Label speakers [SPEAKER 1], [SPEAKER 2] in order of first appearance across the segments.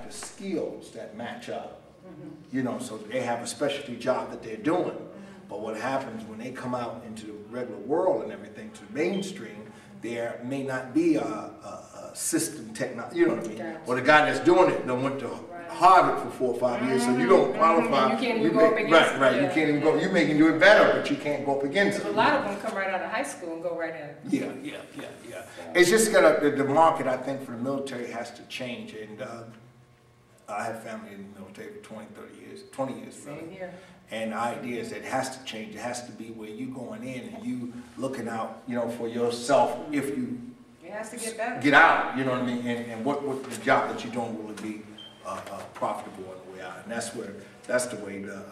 [SPEAKER 1] the skills that match up. You know, so they have a specialty job that they're doing. But what happens when they come out into the regular world and everything, to the mainstream, there may not be a system technology, you know what I mean?
[SPEAKER 2] Gotcha.
[SPEAKER 1] Or the guy that's doing it done went to Harvard for 4 or 5 years, so you don't qualify.
[SPEAKER 2] You can't even go up against it.
[SPEAKER 1] Right, you can't even go. You may do it better, but you can't go up against it.
[SPEAKER 2] A lot of them come right out of high school and go right in.
[SPEAKER 1] Yeah. It's just the market, I think, for the military has to change. And I have family in the military for 20 years.
[SPEAKER 2] Same here.
[SPEAKER 1] And the idea is that it has to change. It has to be where you going in and you looking out, you know, for yourself. If you
[SPEAKER 2] it has to get better.
[SPEAKER 1] Get out, you know what I mean, and what the job that you're doing will be profitable on the way out. And that's the way the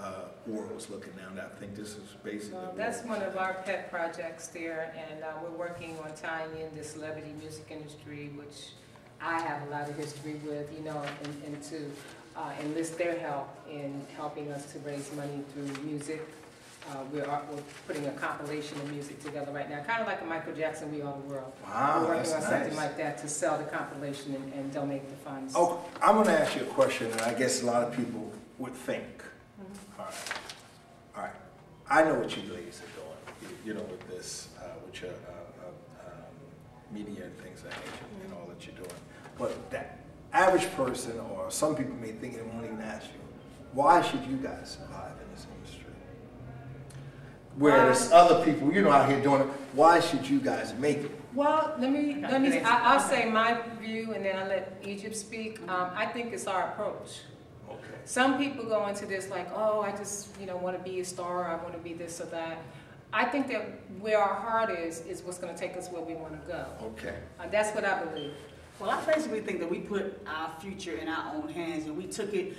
[SPEAKER 1] world is looking now. I think this is basically.
[SPEAKER 2] Well, that's one of our pet projects there, and we're working on tying in the celebrity music industry, which I have a lot of history with, you know, and to enlist their help in helping us to raise money through music. We're putting a compilation of music together right now, kind of like a Michael Jackson, We Are the World.
[SPEAKER 1] Wow,
[SPEAKER 2] we're working
[SPEAKER 1] that's
[SPEAKER 2] on
[SPEAKER 1] nice.
[SPEAKER 2] something like that to sell the compilation and donate the funds.
[SPEAKER 1] Oh, I'm going to ask you a question, and I guess a lot of people would think. All right. I know what you ladies are doing, you know, with this, with your media and things like that, and all that you're doing. But that average person, or some people may think, and won't even ask you, why should you guys survive in this industry? Whereas other people, you know, out here doing it, why should you guys make it?
[SPEAKER 2] Well, I'll say my view, and then I'll let Egypt speak. I think it's our approach.
[SPEAKER 1] Okay.
[SPEAKER 2] Some people go into this like, oh, I just, you know, want to be a star, I want to be this or that. I think that where our heart is what's going to take us where we want to go.
[SPEAKER 1] Okay.
[SPEAKER 2] That's what I believe.
[SPEAKER 3] Well, I basically think that we put our future in our own hands, and we took it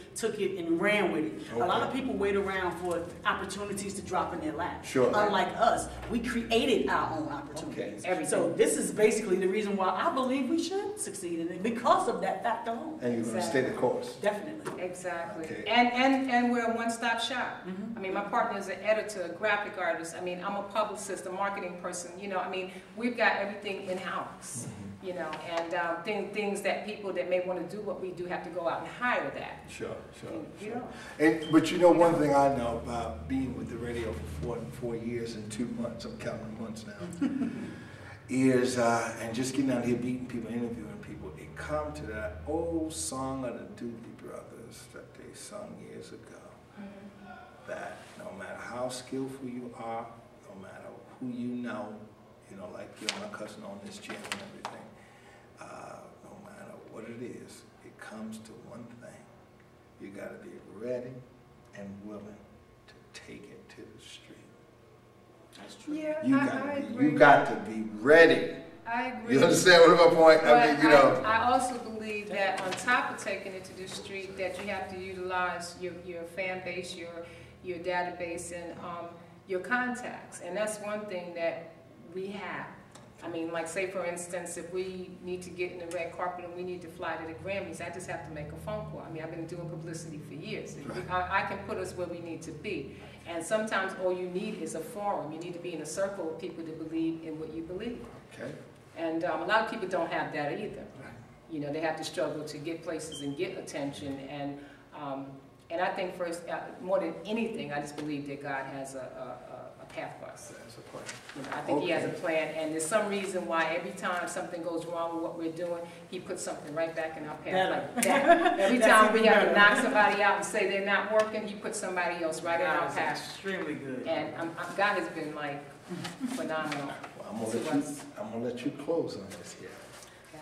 [SPEAKER 3] and ran with it. Okay. A lot of people wait around for opportunities to drop in their lap.
[SPEAKER 1] Sure.
[SPEAKER 3] Unlike us, we created our own opportunities.
[SPEAKER 1] Okay.
[SPEAKER 3] So this is basically the reason why I believe we should succeed in it, because of that fact alone.
[SPEAKER 1] And you're going to stay the course.
[SPEAKER 3] Definitely.
[SPEAKER 2] Exactly.
[SPEAKER 1] Okay.
[SPEAKER 2] And we're a one-stop shop. I mean, my partner is an editor, a graphic artist. I mean, I'm a publicist, a marketing person. You know, I mean, we've got everything in-house. You know, and things that people that may want to do what we do have to go out and hire that.
[SPEAKER 1] Sure.
[SPEAKER 2] You know.
[SPEAKER 1] But you know, one thing I know about being with the radio for 4 years and 2 months, I'm counting months now, is, and just getting out here beating people, interviewing people, it come to that old song of the Doobie Brothers that they sung years ago, that no matter how skillful you are, no matter who you know, like my cousin on this gym and everything, no matter what it is, it comes to one thing. You got to be ready and willing to take it to the street.
[SPEAKER 3] That's true.
[SPEAKER 2] Yeah, I agree.
[SPEAKER 1] You got to be ready.
[SPEAKER 2] I agree.
[SPEAKER 1] You understand what my point?
[SPEAKER 2] But
[SPEAKER 1] I mean, you know.
[SPEAKER 2] I also believe that on top of taking it to the street, that you have to utilize your fan base, your database, and your contacts. And that's one thing that we have. I mean, like say for instance, if we need to get in the red carpet and we need to fly to the Grammys, I just have to make a phone call. I mean, I've been doing publicity for years. Right. I can put us where we need to be. And sometimes all you need is a forum. You need to be in a circle of people that believe in what you believe.
[SPEAKER 1] Okay.
[SPEAKER 2] And a lot of people don't have that either.
[SPEAKER 1] Right.
[SPEAKER 2] You know, they have to struggle to get places and get attention. And I think first, more than anything, I just believe that God has a path for us.
[SPEAKER 1] That's a plan.
[SPEAKER 2] You know, I think He has a plan, and there's some reason why every time something goes wrong with what we're doing, He puts something right back in our path like that. Every time we have to knock somebody out and say they're not working, He puts somebody else right in our path.
[SPEAKER 3] Extremely good.
[SPEAKER 2] And God has been like phenomenal.
[SPEAKER 1] Well, I'm gonna let you close on this here.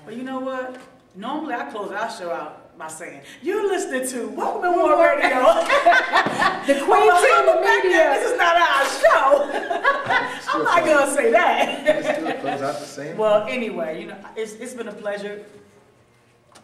[SPEAKER 3] Well, you know what? Normally I close our show out by saying, you're listening to Welcome to War Radio.
[SPEAKER 2] The Queen Team of Media.
[SPEAKER 3] This is not our show. I'm not going to say that.
[SPEAKER 1] Let's do it, close out the same.
[SPEAKER 3] Well, anyway, you know, it's been a pleasure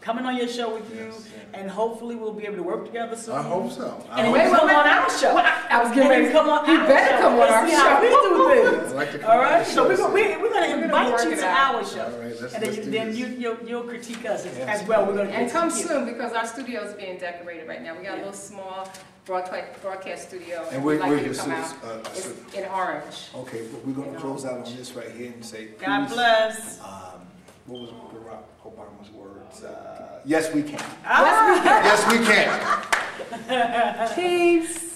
[SPEAKER 3] coming on your show with you, and hopefully we'll be able to work together soon.
[SPEAKER 1] I hope so.
[SPEAKER 3] And maybe come on our show.
[SPEAKER 2] I was getting ready to
[SPEAKER 3] come on.
[SPEAKER 2] You better come on our
[SPEAKER 3] show. How we do things.
[SPEAKER 1] Like to come
[SPEAKER 3] All
[SPEAKER 1] on
[SPEAKER 3] right.
[SPEAKER 1] the
[SPEAKER 3] So
[SPEAKER 1] show,
[SPEAKER 3] we're going to invite you to our show.
[SPEAKER 1] All right, let's
[SPEAKER 3] And
[SPEAKER 1] do
[SPEAKER 3] then
[SPEAKER 1] this.
[SPEAKER 3] you'll critique us as well. We're going to
[SPEAKER 2] And come soon, because our studio is being decorated right now. We got a little small broadcast studio, and we'd like you to come out. It's in orange.
[SPEAKER 1] Okay, but we're going to close out on this right here and say,
[SPEAKER 3] God bless.
[SPEAKER 1] what was Barack Obama's words? Yes, we can.
[SPEAKER 2] Yes, we can.
[SPEAKER 1] We can't.
[SPEAKER 2] Peace.